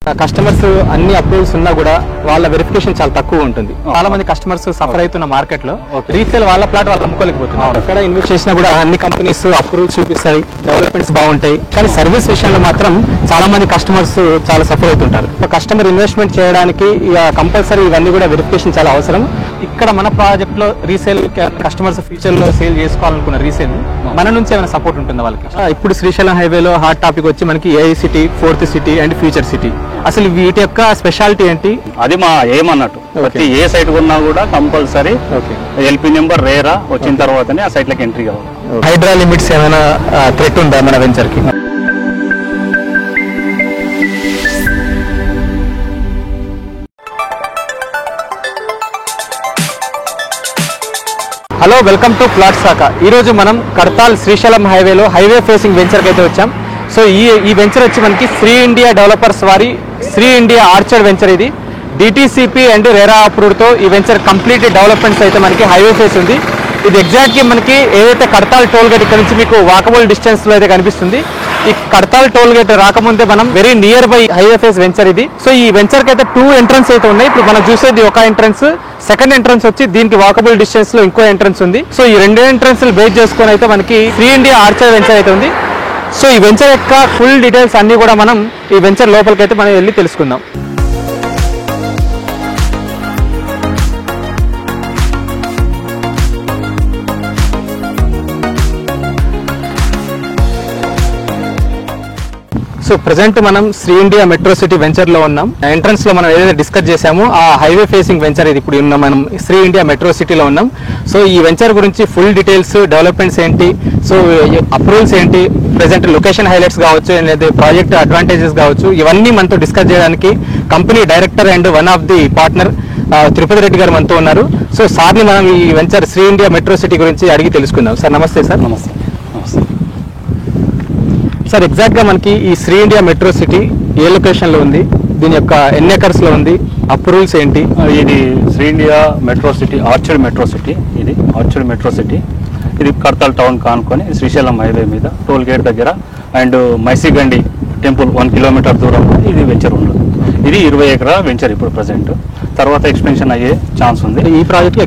Customers అన్ని approvals ఉన్నా కూడా వాళ్ళ వెరిఫికేషన్ చాలా తక్కువ ఉంటుంది. చాలా మంది కస్టమర్స్ సఫర్ అవుతున్న మార్కెట్ లో రీసేల్ వాళ్ళ ప్లాట్ వాళ్ళు అమ్ముకోలేకపోతున్నారు. అక్కడ ఇన్వెస్ట్ చేసినా కూడా అన్ని కంపెనీస్ అప్రూవల్స్ చూపిస్తాయి, డెవలప్మెంట్స్ బాగుంటాయి, కానీ సర్వీస్ విషయంలో మాత్రం చాలా మంది కస్టమర్స్ చాలా సఫర్ అవుతుంటారు. కస్టమర్ ఇన్వెస్ట్మెంట్ చేయడానికి కంపల్సరీ ఇవన్నీ కూడా వెరిఫికేషన్ చాలా అవసరం. ఇక్కడ మన ప్రాజెక్ట్ లో రీసేల్ కస్టమర్స్ ఫ్యూచర్ లో సేల్ చేసుకోవాలనుకున్న రీసేల్ మన నుంచి ఏమైనా సపోర్ట్ ఉంటుంది వాళ్ళకి. ఇప్పుడు శ్రీశైలం హైవేలో హాట్ టాపిక్ వచ్చి మనకి AI city, fourth city and future city. అసలు వీటి యొక్క స్పెషాలిటీ ఏంటి? అది మా ఏమన్నట్టు ప్రతి ఏ సైట్ కొన్నా కూడా కంపల్సరీ ఎల్పీ నెంబర్ రేరా వచ్చిన తర్వాతనే ఆ సైట్ లకి ఎంట్రీ కావాలి. హైడ్రా లిమిట్స్ ఏమైనా థ్రెట్ ఉందా మన వెంచర్ కి? హలో, వెల్కమ్ టు ప్లాట్ శాఖ. ఈరోజు మనం కడతాల్ శ్రీశైలం హైవేలో హైవే ఫేసింగ్ వెంచర్కి అయితే వచ్చాం. సో ఈ వెంచర్ వచ్చి మనకి శ్రీ ఇండియా డెవలపర్స్ వారి శ్రీ ఇండియా ఆర్చర్డ్ వెంచర్. ఇది డిటిసిపి అండ్ రెరా అప్రూవ్డ్తో ఈ వెంచర్ కంప్లీట్ డెవలప్మెంట్స్ అయితే మనకి హైవే ఫేస్ ఉంది. ఇది ఎగ్జాక్ట్గా మనకి ఏదైతే కడతాల్ టోల్ గేట్ ఇక్కడ నుంచి మీకు వాకబుల్ డిస్టెన్స్లో అయితే కనిపిస్తుంది. ఈ కడతాల్ టోల్ గేట్ రాకముందే మనం very near by highway face venture ఇది. సో ఈ వెంచర్కి అయితే 2 ఎంట్రన్స్ అయితే ఉన్నాయి. ఇప్పుడు మనం చూసేది ఒక ఎంట్రన్స్, సెకండ్ ఎంట్రన్స్ వచ్చి దీనికి వాకబుల్ డిస్టెన్స్ లో ఇంకో ఎంట్రన్స్ ఉంది. సో ఈ 2 ఎంట్రన్స్ బేస్ చేసుకొని అయితే మనకి శ్రీ ఇండియా ఆర్చర్డ్ వెంచర్ అయితే ఉంది. సో ఈ వెంచర్ యొక్క ఫుల్ డీటెయిల్స్ అన్ని కూడా మనం ఈ వెంచర్ లోపలికి అయితే మనం వెళ్ళి తెలుసుకుందాం. సో ప్రెసెంట్ మనం Sri India metro city venture లో ఉన్నాం. ఎంట్రన్స్ లో మనం ఏదైతే డిస్కస్ చేసామో ఆ హైవే ఫేసింగ్ వెంచర్ ఇది. ఇప్పుడు ఉన్నాం మనం శ్రీ ఇండియా మెట్రో సిటీలో ఉన్నాం. సో ఈ వెంచర్ గురించి ఫుల్ డీటెయిల్స్, డెవలప్మెంట్స్ ఏంటి, సో అప్రూవల్స్ ఏంటి, ప్రెసెంట్ లొకేషన్ హైలైట్స్ కావచ్చు, లేదా ప్రాజెక్ట్ అడ్వాంటేజెస్ కావచ్చు, ఇవన్నీ మనతో డిస్కస్ చేయడానికి company director and one of the partner Tirupati Reddy గారు మనతో ఉన్నారు. సో సార్ని మనం ఈ venture Sri India metro city గురించి అడిగి తెలుసుకుందాం. సార్ నమస్తే. సార్ నమస్తే. సార్, ఎగ్జాక్ట్గా మనకి ఈ శ్రీ ఇండియా మెట్రో సిటీ ఏ లొకేషన్లో ఉంది, దీని యొక్క ఎన్ని ఎకర్స్లో ఉంది, అప్రూవల్స్ ఏంటి? ఇది Sri India metro city, orchard metro city. ఇది ఆర్చర్డ్ మెట్రో సిటీ. ఇది కడతాల్ టౌన్ కానుకొని శ్రీశైలం హైవే మీద టోల్ గేట్ దగ్గర అండ్ మైసిగండి టెంపుల్ 1 కిలోమీటర్ దూరంలో ఇది వెంచర్ ఉండదు. ఇది 20 ఎకరాల వెంచర్ ఇప్పుడు ప్రజెంట్. తర్వాత ఎక్స్టెన్షన్ అయ్యే ఛాన్స్ ఉంది. ఈ ప్రాజెక్ట్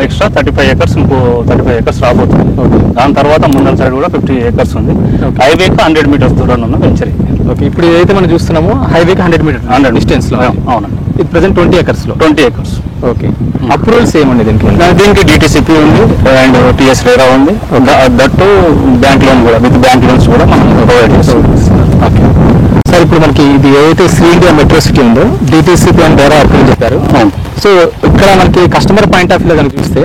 ఎక్స్ట్రా 35 ఎకర్స్, ఇంకో 35 ఎకర్స్ రాబోతుంది. దాని తర్వాత ముందర సైడ్ కూడా 50 ఎకర్స్ ఉంది. హైవేకి 100 మీటర్స్ దూరంలో ఉన్న వెంచర్. ఓకే, ఇప్పుడు ఏదైతే మనం చూస్తున్నామో హైవేకి 100 మీటర్ డిస్టెన్స్ లో. అవునండి. ఇది ప్రెసెంట్ 20 ఎకర్స్ లో. 20 ఎకర్స్. ఓకే, అప్రూవల్స్ ఏముంది దీనికి? దీనికి డిటిసిపి ఉంది అండ్ టిఎస్ రేరా ఉంది. దట్టు బ్యాంక్ లోన్ కూడా, విత్ బ్యాంక్ లోన్స్ కూడా మనం ప్రొవైడ్ చేస్తాం. ఓకే సార్, ఇప్పుడు మనకి ఇది ఏదైతే శ్రీ ఇండియా మెట్రో సిటీ ఉందో డిటిసిపి అండ్ రేరా అప్రూవల్ చెప్పారు. సో ఇక్కడ మనకి కస్టమర్ పాయింట్ ఆఫ్ వ్యూ లో కనిపిస్తే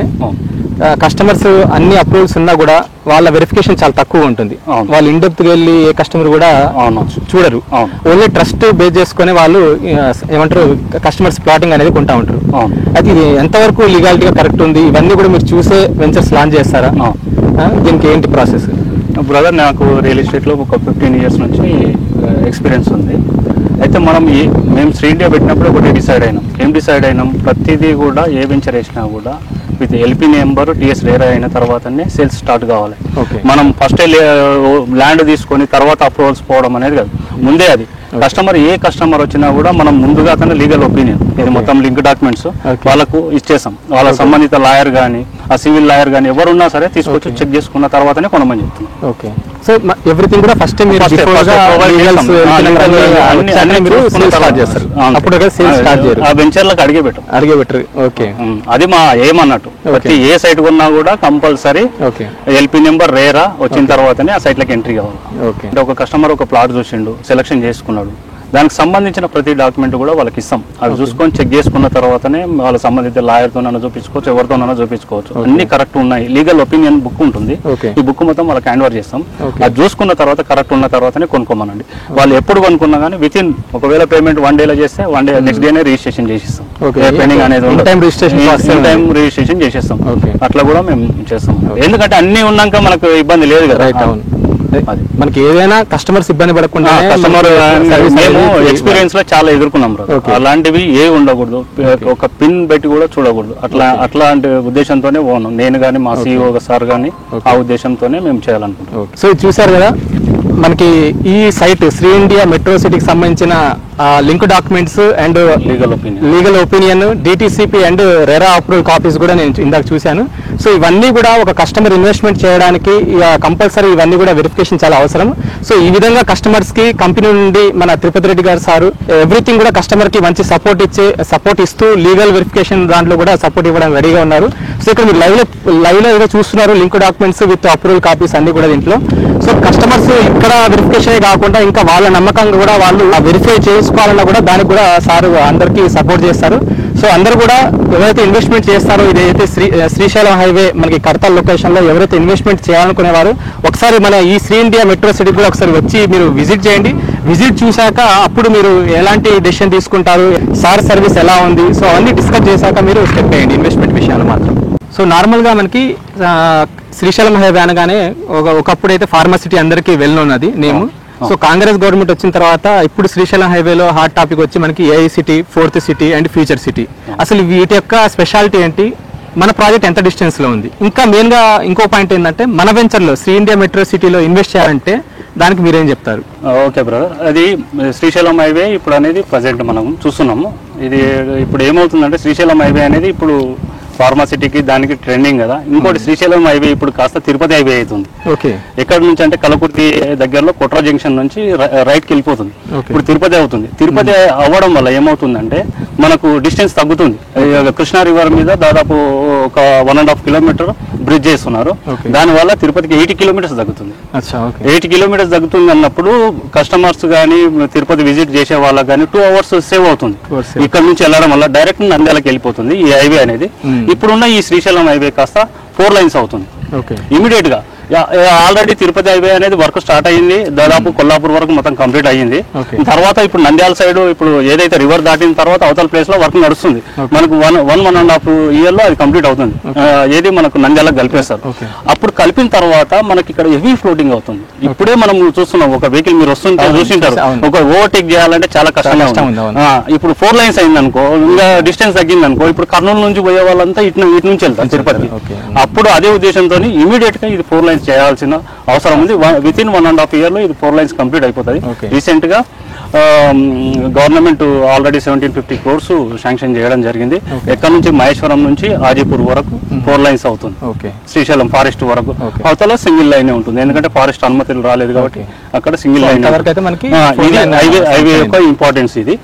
కస్టమర్స్ అన్ని అప్రూవల్స్ ఉన్నా కూడా వాళ్ళ వెరిఫికేషన్ చాలా తక్కువ ఉంటుంది. వాళ్ళు ఇన్ డెప్త్ వెళ్ళి ఏ కస్టమర్ కూడా చూడరు. ఓన్లీ ట్రస్ట్ బేస్ చేసుకుని వాళ్ళు ఏమంటారు కస్టమర్స్ ప్లాటింగ్ అనేది కొంటా ఉంటారు. అది ఇది ఎంతవరకు లీగాలిటీగా కరెక్ట్ ఉంది? ఇవన్నీ కూడా మీరు చూసే వెంచర్స్ లాంచ్ చేస్తారా? దీనికి ఏంటి ప్రాసెస్? బ్రదర్, నాకు రియల్ ఎస్టేట్లో ఒక 15 ఇయర్స్ నుంచి ఎక్స్పీరియన్స్ ఉంది. అయితే మేము శ్రీ ఇండియా పెట్టినప్పుడు ఒకటి డిసైడ్ అయినాం. ఏం డిసైడ్ అయినాం? ప్రతిదీ కూడా ఏ వెంచర్ వేసినా కూడా with LP number TS RERA అయిన తర్వాతనే సేల్స్ స్టార్ట్ కావాలి. మనం ఫస్ట్ ల్యాండ్ తీసుకొని తర్వాత అప్రూవల్స్ పోవడం అనేది కాదు, ముందే అది ఏ కస్టమర్ వచ్చినా కూడా మనం ముందుగా తన లీగల్ ఒపీనియన్, ఇది మొత్తం లింక్ డాక్యుమెంట్స్ వాళ్ళకు ఇచ్చేసాం. వాళ్ళ సంబంధిత లాయర్ కానీ, ఆ సివిల్ లాయర్ కానీ ఎవరున్నా సరే తీసుకొచ్చి చెక్ చేసుకున్న తర్వాతనే కొనమని చెప్తున్నాం. ఓకే, సో ఎవ్రీథింగ్ కూడా ఫస్ట్ ఆ వెంచర్లకు అడిగే పెట్టరు. ఓకే, అది మా ఏమన్నట్టు ప్రతి ఏ సైట్ కొన్నా కూడా కంపల్సరీ ఎల్పీ నెంబర్ రేరా వచ్చిన తర్వాతనే ఆ సైట్ లకి ఎంట్రీ కావాలి. అంటే ఒక కస్టమర్ ఒక ప్లాట్ చూసిండు, సెలక్షన్ చేసుకున్నాడు, దానికి సంబంధించిన ప్రతి డాక్యుమెంట్ కూడా వాళ్ళకి ఇస్తాం. అవి చూసుకొని చెక్ చేసుకున్న తర్వాతనే వాళ్ళ సంబంధిత లాయర్తోనైనా చూపించుకోవచ్చు, ఎవరితోనైనా చూపించుకోవచ్చు. అన్ని కరెక్ట్ ఉన్నాయి. లీగల్ ఒపీనియన్ బుక్ ఉంటుంది. ఈ బుక్ మొత్తం వాళ్ళకి హ్యాండ్ ఓవర్ చేస్తాం. అది చూసుకున్న తర్వాత కరెక్ట్ ఉన్న తర్వాతనే కొనుక్కోమనండి. వాళ్ళు ఎప్పుడు కొనుక్కున్నా కానీ విత్ ఇన్, ఒకవేళ పేమెంట్ 1 డేలో చేస్తే 1 డే నెక్స్ట్ డేనే రిజిస్ట్రేషన్ చేసిస్తాం. పెండింగ్ అనేది టైం రిజిస్ట్రేషన్ చేసేస్తాం. అట్లా కూడా మేము చేస్తాం. ఎందుకంటే అన్ని ఉన్నాక మనకు ఇబ్బంది లేదు కదా. మనకి ఏదైనా కస్టమర్స్ ఇబ్బంది పడకుండా కస్టమర్ ఎక్స్పీరియన్స్ లో చాలా ఎదుర్కొన్నాం. అలాంటివి ఏ ఉండకూడదు, ఒక పిన్ పెట్టి కూడా చూడకూడదు. అట్లాంటి ఉద్దేశంతోనే పోను నేను కానీ మా సిఇఓ సార్ కానీ ఆ ఉద్దేశంతోనే మేము చేయాలనుకుంటున్నాం. సో చూసారు కదా, మనకి ఈ సైట్ శ్రీ ఇండియా మెట్రో సిటీకి సంబంధించిన link documents and legal opinion DTCP and RERA approval copies కూడా నేను ఇందాక చూశాను. సో ఇవన్నీ కూడా ఒక కస్టమర్ ఇన్వెస్ట్మెంట్ చేయడానికి కంపల్సరీ ఇవన్నీ కూడా వెరిఫికేషన్ చాలా అవసరం. సో ఈ విధంగా కస్టమర్స్ కి కంపెనీ నుండి మన తిరుపతి రెడ్డి గారు సారు ఎవ్రీథింగ్ కూడా కస్టమర్ కి మంచి సపోర్ట్ ఇస్తూ లీగల్ వెరిఫికేషన్ దాంట్లో కూడా సపోర్ట్ ఇవ్వడానికి రెడీగా ఉన్నారు. సో ఇక్కడ మీరు లైవ్ లో ఏదో చూస్తున్నారు link documents with approval copies అన్ని కూడా దీంట్లో. సో కస్టమర్స్ ఇక్కడ వెరిఫికేషన్ కాకుండా ఇంకా వాళ్ళ నమ్మకంగా కూడా వాళ్ళు వెరిఫై చేసుకోవాలన్నా కూడా దానికి కూడా సార్ అందరికీ సపోర్ట్ చేస్తారు. సో అందరూ కూడా ఎవరైతే ఇన్వెస్ట్మెంట్ చేస్తారో ఇదైతే శ్రీశైలం హైవే మనకి కడతాల్ లొకేషన్ లో ఎవరైతే ఇన్వెస్ట్మెంట్ చేయాలనుకునేవారు ఒకసారి మన ఈ శ్రీ ఇండియా మెట్రో సిటీ కూడా ఒకసారి వచ్చి మీరు విజిట్ చేయండి. విజిట్ చూశాక అప్పుడు మీరు ఎలాంటి డెసిషన్ తీసుకుంటారు, సార్ సర్వీస్ ఎలా ఉంది, సో అవన్నీ డిస్కస్ చేశాక మీరు స్టెప్ వేయండి ఇన్వెస్ట్మెంట్ విషయాలు మాత్రం. సో నార్మల్గా మనకి శ్రీశైలం హైవే అనగానే ఒకప్పుడు అయితే ఫార్మసిటీ అందరికీ ఉన్నది నేమ్. సో కాంగ్రెస్ గవర్నమెంట్ వచ్చిన తర్వాత ఇప్పుడు శ్రీశైలం హైవేలో హాట్ టాపిక్ వచ్చి మనకి AI city, fourth city and future city. అసలు వీటి యొక్క స్పెషాలిటీ ఏంటి, మన ప్రాజెక్ట్ ఎంత డిస్టెన్స్ లో ఉంది, ఇంకా మెయిన్ గా ఇంకో పాయింట్ ఏంటంటే మన వెంచర్ లో శ్రీ ఇండియా మెట్రో సిటీలో ఇన్వెస్ట్ చేయాలంటే దానికి మీరేం చెప్తారు? ఓకే బ్రదర్, అది శ్రీశైలం హైవే ఇప్పుడు అనేది ప్రజెంట్ మనం చూస్తున్నాము. ఇది ఇప్పుడు ఏమవుతుందంటే శ్రీశైలం హైవే అనేది ఇప్పుడు ఫార్మాసిటీకి దానికి ట్రెండింగ్ కదా. ఇంకోటి శ్రీశైలం హైవే ఇప్పుడు కాస్త తిరుపతి హైవే అవుతుంది. ఎక్కడ నుంచి అంటే కలకుర్తి దగ్గరలో కొట్రా జంక్షన్ నుంచి రైట్కి వెళ్ళిపోతుంది. ఇప్పుడు తిరుపతి అవుతుంది. తిరుపతి అవ్వడం వల్ల ఏమవుతుందంటే మనకు డిస్టెన్స్ తగ్గుతుంది. కృష్ణా రివర్ మీద దాదాపు ఒక 1.5 కిలోమీటర్ బ్రిడ్జ్ చేస్తున్నారు. దానివల్ల తిరుపతికి 80 కిలోమీటర్స్ తగ్గుతుంది. 80 కిలోమీటర్స్ తగ్గుతుంది అన్నప్పుడు కస్టమర్స్ కానీ తిరుపతి విజిట్ చేసే వాళ్ళకి కానీ 2 అవర్స్ సేవ్ అవుతుంది. ఇక్కడ నుంచి వెళ్ళడం వల్ల డైరెక్ట్ నంద్యాలకు వెళ్ళిపోతుంది ఈ హైవే అనేది. ఇప్పుడున్న ఈ శ్రీశైలం హైవే కాస్త 4 లైన్స్ అవుతుంది ఇమీడియట్ గా. ఆల్రెడీ తిరుపతి హైవే అనేది వర్క్ స్టార్ట్ అయ్యింది, దాదాపు కొల్లాపూర్ వరకు మొత్తం కంప్లీట్ అయ్యింది. తర్వాత ఇప్పుడు నంద్యాల సైడ్ ఇప్పుడు ఏదైతే రివర్ దాటిన తర్వాత అవతల ప్లేస్ లో వర్క్ నడుస్తుంది. మనకు 1.5 ఇయర్ లో అది కంప్లీట్ అవుతుంది. ఏది మనకు నంద్యాలకు కలిపేస్తారు. అప్పుడు కలిపిన తర్వాత మనకి ఇక్కడ హెవీ ఫ్లోటింగ్ అవుతుంది. ఇప్పుడే మనం చూస్తున్నాం, ఒక వెహికల్ మీరు వస్తుంటే చూసింటారు, ఒక ఓవర్టేక్ చేయాలంటే చాలా కష్టంగా ఉంది. ఇప్పుడు 4 లైన్స్ అయింది అనుకో, ఇంకా డిస్టెన్స్ తగ్గింది అనుకో, ఇప్పుడు కర్నూలు నుంచి పోయే వాళ్ళంతా ఇటు నుంచి వెళ్తారు తిరుపతికి. అప్పుడు అదే ఉద్దేశంతో ఇమీడియట్ గా ఇది 4 లైన్స్ చేయాల్సిన అవసరం ఉంది. విత్ ఇన్ 1.5 ఇయర్ లో ఇది 4 లైన్స్ కంప్లీట్ అయిపోతుంది. రీసెంట్ గా గవర్నమెంట్ ఆల్రెడీ 1750 crores శాంక్షన్ చేయడం జరిగింది. ఎక్కడ నుంచి మహేశ్వరం నుంచి ఆజీపూర్ వరకు 4 లైన్స్ అవుతుంది. శ్రీశైలం ఫారెస్ట్ వరకు అవతల సింగిల్ లైన్ ఉంటుంది, ఎందుకంటే ఫారెస్ట్ అనుమతులు రాలేదు కాబట్టి అక్కడ సింగిల్ లైన్. హైవే యొక్క ఇంపార్టెన్స్ ఇది.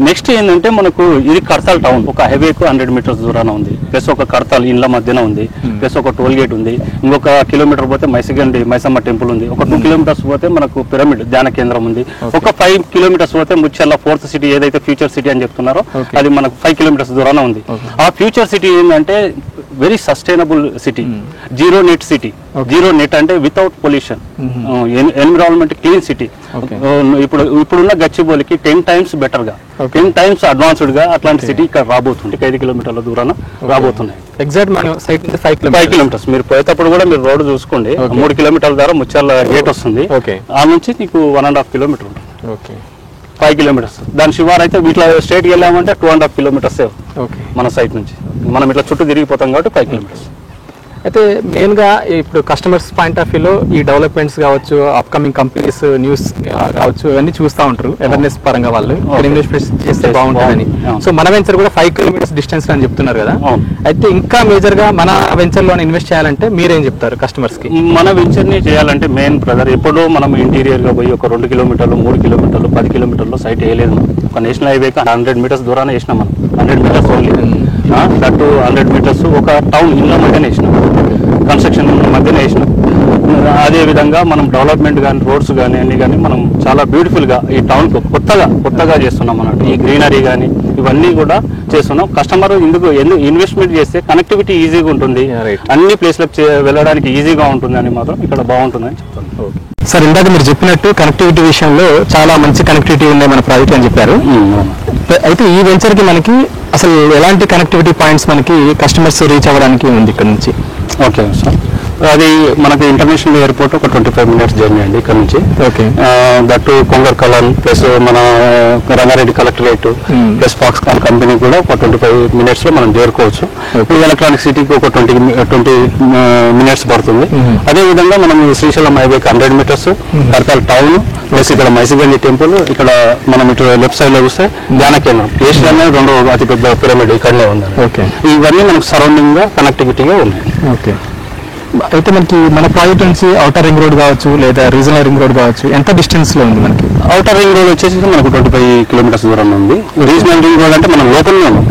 నెక్స్ట్ ఏంటంటే మనకు ఇది కడతాల్ టౌన్ ఒక హైవేకు 100 మీటర్స్ దూరాన ఉంది. ప్లస్ ఒక కడతాల్ ఇండ్ల మధ్యన ఉంది. ప్లస్ ఒక టోల్ గేట్ ఉంది. ఇంకొక కిలోమీటర్ పోతే మైసగండి మైసమ్మ టెంపుల్ ఉంది. ఒక 2 కిలోమీటర్స్ పోతే మనకు పిరమిడ్ ధ్యాన కేంద్రం ఉంది. ఒక 5 కిలోమీటర్స్ పోతే ముచ్చర్ల 4th సిటీ ఏదైతే ఫ్యూచర్ సిటీ అని చెప్తున్నారో అది మనకు 5 కిలోమీటర్స్ దూరాన ఉంది. ఆ ఫ్యూచర్ సిటీ ఏంటంటే very sustainable city, zero net city. Zero net అంటే without pollution, environment clean city. ఇప్పుడున్న గచ్చిబౌలికి 10 times బెటర్ గా, 10 times అడ్వాన్స్డ్ గా అట్లాంటి సిటీ ఇక్కడ రాబోతుంది. 5 కిలోమీటర్ల దూరాన రాబోతున్నాయి. ఎగ్జాక్ట్ మన సైట్ నుంచి 5 కిలోమీటర్స్. మీరు పోయేటప్పుడు కూడా మీరు రోడ్డు చూసుకోండి, 3 కిలోమీటర్ల ద్వారా ముచ్చర్ల గేట్ వస్తుంది. ఆ నుంచి నీకు 1.5 కిలోమీటర్ ఉంటుంది. 5 కిలోమీటర్స్. దాని శివారు అయితే ఇట్లా స్ట్రేట్కి వెళ్ళామంటే 2.5 కిలోమీటర్స్ మన సైట్ నుంచి. మనం ఇట్లా చుట్టూ తిరిగిపోతాం కాబట్టి 5 కిలోమీటర్స్. అయితే మెయిన్గా ఇప్పుడు కస్టమర్స్ పాయింట్ ఆఫ్ వ్యూలో ఈ డెవలప్మెంట్స్ కావచ్చు, అప్కమింగ్ కంపెనీస్ న్యూస్ కావచ్చు, ఇవన్నీ చూస్తూ ఉంటారు అవేర్నెస్ పరంగా. వాళ్ళు ఇన్వెస్ట్మెంట్ చేస్తే బాగుంటుందని. సో మన వెంచర్ కూడా 5 కిలోమీటర్స్ డిస్టెన్స్ అని చెప్తున్నారు కదా. అయితే ఇంకా మేజర్గా మన వెంచర్లో ఇన్వెస్ట్ చేయాలంటే మీరేం చెప్తారు కస్టమర్స్కి? మన వెంచర్ని చేయాలంటే మెయిన్ బ్రదర్ ఎప్పుడో మనం ఇంటీరియర్గా పోయి ఒక 2 కిలోమీటర్లు 3 కిలోమీటర్లు 10 కిలోమీటర్లు సైట్ వేయలేదు. ఒక నేషనల్ హైవేకి 100 మీటర్స్ దూరాన వేసినాం మనం. 100 మీటర్స్ ఓన్లీ, దట్టు 100 మీటర్స్ ఒక టౌన్ ఇళ్ళ మధ్యన వేసినాం, కన్స్ట్రక్షన్ మధ్యన వేసినాం. అదేవిధంగా మనం డెవలప్మెంట్ కానీ రోడ్స్ కానీ అన్ని కానీ మనం చాలా బ్యూటిఫుల్గా ఈ టౌన్కు కొత్తగా చేస్తున్నాం అన్నట్టు. ఈ గ్రీనరీ కానీ ఇవన్నీ కూడా చేస్తున్నాం. కస్టమర్ ఎందుకు ఇన్వెస్ట్మెంట్ చేస్తే కనెక్టివిటీ ఈజీగా ఉంటుంది, అన్ని ప్లేస్లకు వెళ్ళడానికి ఈజీగా ఉంటుంది అని మాత్రం ఇక్కడ బాగుంటుందని చెప్తాను. సార్, ఇందాక మీరు చెప్పినట్టు కనెక్టివిటీ విషయంలో చాలా మంచి కనెక్టివిటీ ఉంది మన ప్రాజెక్ట్ అని చెప్పారు. అయితే ఈ వెంచర్కి మనకి అసలు ఎలాంటి కనెక్టివిటీ పాయింట్స్ మనకి కస్టమర్స్ రీచ్ అవ్వడానికి ఉంది ఇక్కడ నుంచి? ఓకే సార్, అది మనకి ఇంటర్నేషనల్ ఎయిర్పోర్ట్ ఒక 25 minutes జర్నీ అండి ఇక్కడ నుంచి. దట్టు కొంగర్ కలాన్ ప్లస్ మన Rangareddy collectorate plus Foxconn company కూడా ఒక 25 minutes లో మనం చేరుకోవచ్చు. ఎలక్ట్రానిక్ సిటీకి ఒక 20 minutes పడుతుంది. అదే విధంగా మనం శ్రీశైలం హైవేకి 100 meters, కర్తాల్ టౌన్ ప్లస్ ఇక్కడ మైసిగండి టెంపుల్, ఇక్కడ మనం ఇటు లెఫ్ట్ సైడ్ లో చూస్తే ధ్యాన కేంద్రం, ఏషియాలో 2వ అతిపెద్ద పిరమిడ్ ఇక్కడనే ఉంది. ఇవన్నీ మనకు సరౌండింగ్ గా కనెక్టివిటీగా ఉన్నాయి. అయితే మనకి మన ప్రాజెక్ట్ నుంచి ఔటర్ రింగ్ రోడ్ కావచ్చు లేదా రీజనల్ రింగ్ రోడ్ కావచ్చు, ఎంత డిస్టెన్స్ లో ఉంది మనకి? ఔటర్ రింగ్ రోడ్ వచ్చేసి మనకు 25 kilometers దూరంలో ఉంది. రీజనల్ రింగ్ రోడ్ అంటే మనం లోకల్నే ఉన్నాం.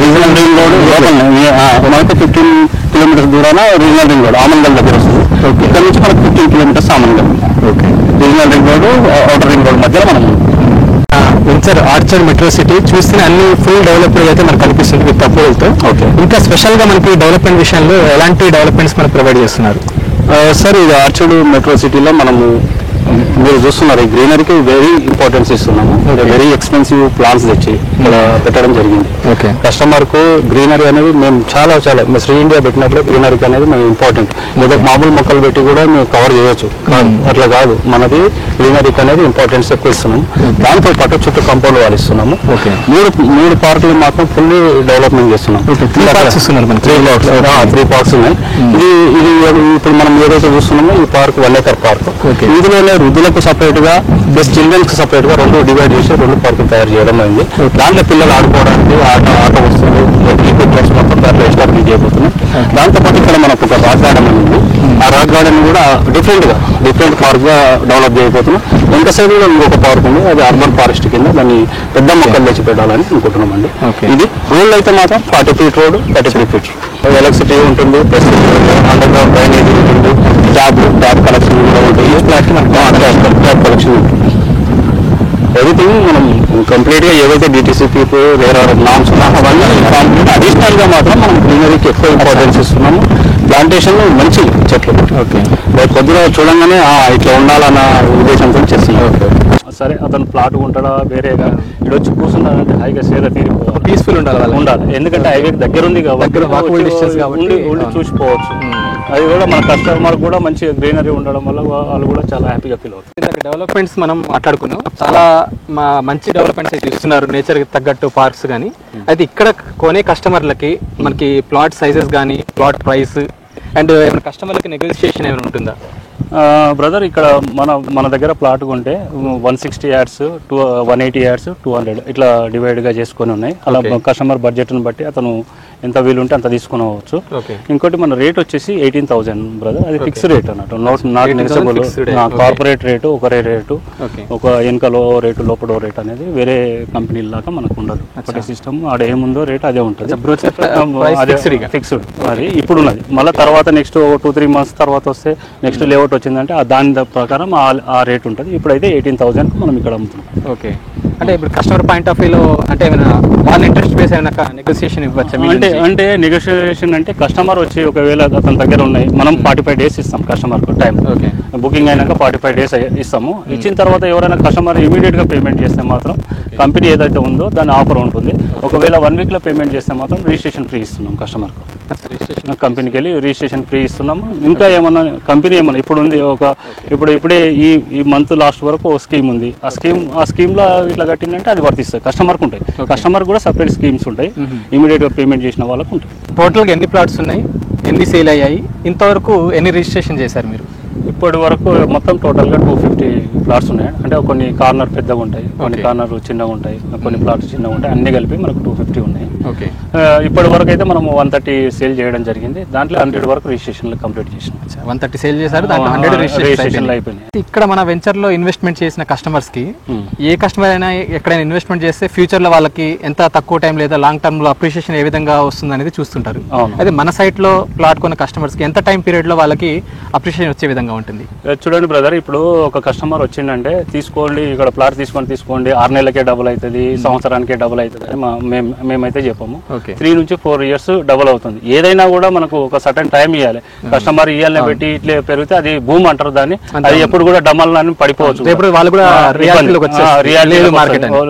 రీజనల్ రింగ్ రోడ్ లోకల్ మనకు 15 kilometers దూరాన రీజనల్ రింగ్ రోడ్ ఆమన్గల్ దగ్గర వస్తుంది. ఇక్కడ నుంచి మనకు 15 kilometers Amangal. Regional ring road outer ring road మధ్యలో మనం వెంచర్ ఆర్చర్ మెట్రో సిటీ చూస్తే అన్ని ఫుల్ డెవలప్మెంట్ అయితే మనకు కనిపిస్తుంది విత్ అప్రూవల్తో. ఇంకా స్పెషల్ గా మనకి డెవలప్మెంట్ విషయంలో ఎలాంటి డెవలప్మెంట్స్ మనకు ప్రొవైడ్ చేస్తున్నారు? సార్ ఇది ఆర్చర్ మెట్రో సిటీలో మనము మీరు చూస్తున్నారు ఈ గ్రీనరీకి వెరీ ఇంపార్టెన్స్ ఇస్తున్నాము. వెరీ ఎక్స్పెన్సివ్ ప్లాన్స్ తెచ్చి ఇక్కడ పెట్టడం జరిగింది. కస్టమర్ కు గ్రీనరీ అనేది మేము చాలా శ్రీ ఇండియా పెట్టినప్పుడు గ్రీనరీకి అనేది మేము ఇంపార్టెంట్. ఏదో మామూలు మొక్కలు పెట్టి కూడా మేము కవర్ చేయొచ్చు, అట్లా కాదు. మనది గ్రీనరీకి అనేది ఇంపార్టెన్స్ ఎక్కువ ఇస్తున్నాము. దాంతో పాటు చుట్టూ కాంపౌండ్ వాల్ ఇస్తున్నాము. మూడు పార్కులు మాత్రం ఫుల్లీ డెవలప్మెంట్ చేస్తున్నాం. 3 parks ఉన్నాయి. ఇది ఇప్పుడు మనం ఏదైతే చూస్తున్నామో ఈ పార్క్ 1 acre పార్క్. ఇందులోనే వృద్ధులకు సపరేట్ గా ప్లస్ చిల్డ్రన్స్ కి సపరేట్ గా 2 డివైడ్ చేసి 2 పార్కులు తయారు చేయడం అయింది. దాంట్లో పిల్లలు ఆడుకోవడానికి ఆట వస్తువులు మొత్తం దాంట్లో ఎస్టాబ్లిష్ చేయబోతున్నాం. దాంతోపాటు ఇక్కడ మనకు ఒక రాక్ గార్డెన్ ఉంది. ఆ రాక్ గార్డెన్ కూడా డిఫరెంట్ పార్క్ గా డెవలప్ చేయబోతున్నాం. వెనక సైడ్ లో ఇంకొక పార్క్ ఉంది, అది అర్బన్ ఫారెస్ట్ కింద దాన్ని పెద్ద మొక్కలు తెచ్చి పెట్టాలని అనుకుంటున్నాం అండి. ఇది రోడ్ అయితే మాత్రం 40 feet రోడ్, 33 feet. ఎలక్ట్రిసిటీ ఉంటుంది, ప్లస్ అండర్ గ్రౌండ్ డ్రైనేజ్ ఉంటుంది, ట్యాప్ కలెక్షన్ కూడా ఉంటుంది, ట్యాప్ కలెక్షన్ ఉంటుంది. ఎవ్రీథింగ్ మనం కంప్లీట్ గా ఏవైతే డిటిసిపి వేరే నామ్స్ ఉన్నామో అవన్నీ కంప్లీట్ అడిషనల్ గా మాత్రం మనం గ్రీనరీకి ఎక్కువ ఇంపార్టెన్స్ ఇస్తున్నాము. ప్లాంటేషన్ మంచి చెట్లు కొద్దిగా చూడంగానే ఇట్లా ఉండాలన్న ఉద్దేశంతో చేస్తున్నాం. సరే అతను ప్లాట్ ఉంటాడా వేరేగా ఇక్కడ వచ్చి కూర్చున్నాడంటే హైగా సేద తీరిపోవాలి, పీస్ఫుల్ ఉండాలి. ఎందుకంటే హైవే దగ్గర ఉంది కాబట్టి ఉండి చూసిపోవచ్చు. అది కూడా మన కస్టమర్ కూడా మంచి గ్రీనరీ ఉండడం వల్ల వాళ్ళు కూడా చాలా హ్యాపీగా ఫీల్ అవుతుంది. డెవలప్మెంట్స్ మనం మాట్లాడుకున్నాం, చాలా మంచి డెవలప్మెంట్స్ అయితే ఇస్తున్నారు నేచర్ కి తగ్గట్టు పార్క్స్ కానీ. అయితే ఇక్కడ కొనే కస్టమర్లకి మనకి ప్లాట్ సైజెస్ కానీ ప్లాట్ ప్రైస్ అండ్ కస్టమర్లకి నెగోషియేషన్ ఏమైనా ఉంటుందా? బ్రదర్ ఇక్కడ మన దగ్గర ప్లాట్ కొంటే 160 yards, 180 yards, 200 ఇట్లా డివైడ్గా చేసుకొని ఉన్నాయి. అలా కస్టమర్ బడ్జెట్ని బట్టి అతను ఎంత వీలుంటే అంత తీసుకునవచ్చు. ఇంకోటి మన రేట్ వచ్చేసి 18,000 బ్రదర్, అది ఫిక్స్ రేట్ అన్నట్టు, నాట్ నెగోషియబుల్. కార్పొరేట్ రేటు ఒకరే రేటు, ఒక వెనకలో రేటు లోపల రేట్ అనేది వేరే కంపెనీల లాగా మనకు ఉండదు. ఒకటే సిస్టమ్ ఆడ ఏముందో రేట్ అదే ఉంటుంది, అదే ఫిక్స్డ్. అది ఇప్పుడు ఉన్నది. మళ్ళీ తర్వాత నెక్స్ట్ 2-3 months తర్వాత వస్తే నెక్స్ట్ లేఅవుట్ వచ్చిందంటే దాని ప్రకారం ఆ రేట్ ఉంటుంది. ఇప్పుడైతే 18,000 మనం ఇక్కడ అమ్ముతున్నాం. ఓకే, అంటే ఇప్పుడు కస్టమర్ పాయింట్ ఆఫ్ వ్యూలో అంటే ఏమైనా వాళ్ళ ఇంట్రెస్ట్ బేస్ ఏమైనా నెగోషియేషన్ ఇవ్వచ్చు? అంటే నెగోషియేషన్ అంటే కస్టమర్ వచ్చి ఒకవేళ అతని దగ్గర ఉన్నాయి, మనం 45 days ఇస్తాం కస్టమర్కు టైం. బుకింగ్ అయినాక 45 days ఇస్తాము. ఇచ్చిన తర్వాత ఎవరైనా కస్టమర్ ఇమీడియట్గా పేమెంట్ చేస్తే మాత్రం కంపెనీ ఏదైతే ఉందో దాని ఆఫర్ ఉంటుంది. ఒకవేళ 1 weekలో పేమెంట్ చేస్తే మాత్రం రిజిస్ట్రేషన్ ఫ్రీ ఇస్తున్నాం కస్టమర్కు. కంపెనీకి వెళ్ళి రిజిస్ట్రేషన్ ఫ్రీ ఇస్తున్నాము. ఇంకా ఏమన్నా కంపెనీ ఏమన్నా ఇప్పుడు ఉంది ఇప్పుడే ఈ మంత్ లాస్ట్ వరకు ఒక స్కీమ్ ఉంది. ఆ స్కీమ్లో ఇట్లా కట్టిందంటే అది వర్తిస్తుంది కస్టమర్కి ఉంటాయి. కస్టమర్ కూడా సపరేట్ స్కీమ్స్ ఉంటాయి, ఇమీడియట్గా పేమెంట్ చేసిన వాళ్ళకు ఉంటాయి. టోటల్గా ఎన్ని ప్లాట్స్ ఉన్నాయి, ఎన్ని సేల్ అయ్యాయి, ఇంతవరకు ఎన్ని రిజిస్ట్రేషన్ చేశారు మీరు? ఇప్పటి వరకు మొత్తం టోటల్గా 250 ప్లాట్స్ ఉన్నాయి. అంటే కొన్ని కార్నర్ పెద్దగా ఉంటాయి, కొన్ని కార్నర్ చిన్నగా ఉంటాయి, కొన్ని ప్లాట్స్ చిన్నగా ఉంటాయి, అన్ని కలిపి మనకు 250 ఉన్నాయి. ఓకే, ఇప్పటి వరకు అయితే మనం 130 సేల్ చేయడం జరిగింది. దాంట్లో 100 వరకు రిజిస్ట్రేషన్లు కంప్లీట్ చేసినాం. 130 సేల్ చేశారు, దాంట్లో 100 రిజిస్ట్రేషన్లు అయిపోయినాయి. ఇక్కడ మన వెంచర్లో ఇన్వెస్ట్మెంట్ చేసిన కస్టమర్స్ కి ఏ కస్టమర్ అయినా ఎక్కడైనా ఇన్వెస్ట్మెంట్ చేస్తే ఫ్యూచర్ లో వాళ్ళకి ఎంత తక్కువ టైం లేదా లాంగ్ టర్మ్ లో అప్రిషియేషన్ ఏ విధంగా వస్తుంది అనేది చూస్తుంటారు. అదే మన సైట్ లో ప్లాట్ కొన్న కస్టమర్స్ కి ఎంత టైం పీరియడ్ లో వాళ్ళకి అప్రిషియేషన్ వచ్చే విధంగా ఉంటుంది? చూడండి బ్రదర్, ఇప్పుడు ఒక కస్టమర్ వచ్చిందంటే తీసుకోండి, ఇక్కడ ప్లాట్ తీసుకోండి 6 నెలలకే డబుల్ అవుతుంది, సంవత్సరానికే డబుల్ అవుతుంది అని మేమైతే చెప్పము. 3 నుంచి 4 ఇయర్స్ డబుల్ అవుతుంది. ఏదైనా కూడా మనకు ఒక సర్టన్ టైం ఇవ్వాలి. కస్టమర్ ఇయ్యాలని పెట్టి ఇట్లా పెరిగితే అది భూమి అంటారు దాన్ని, అది ఎప్పుడు కూడా డమల్ అని పడిపోవచ్చు,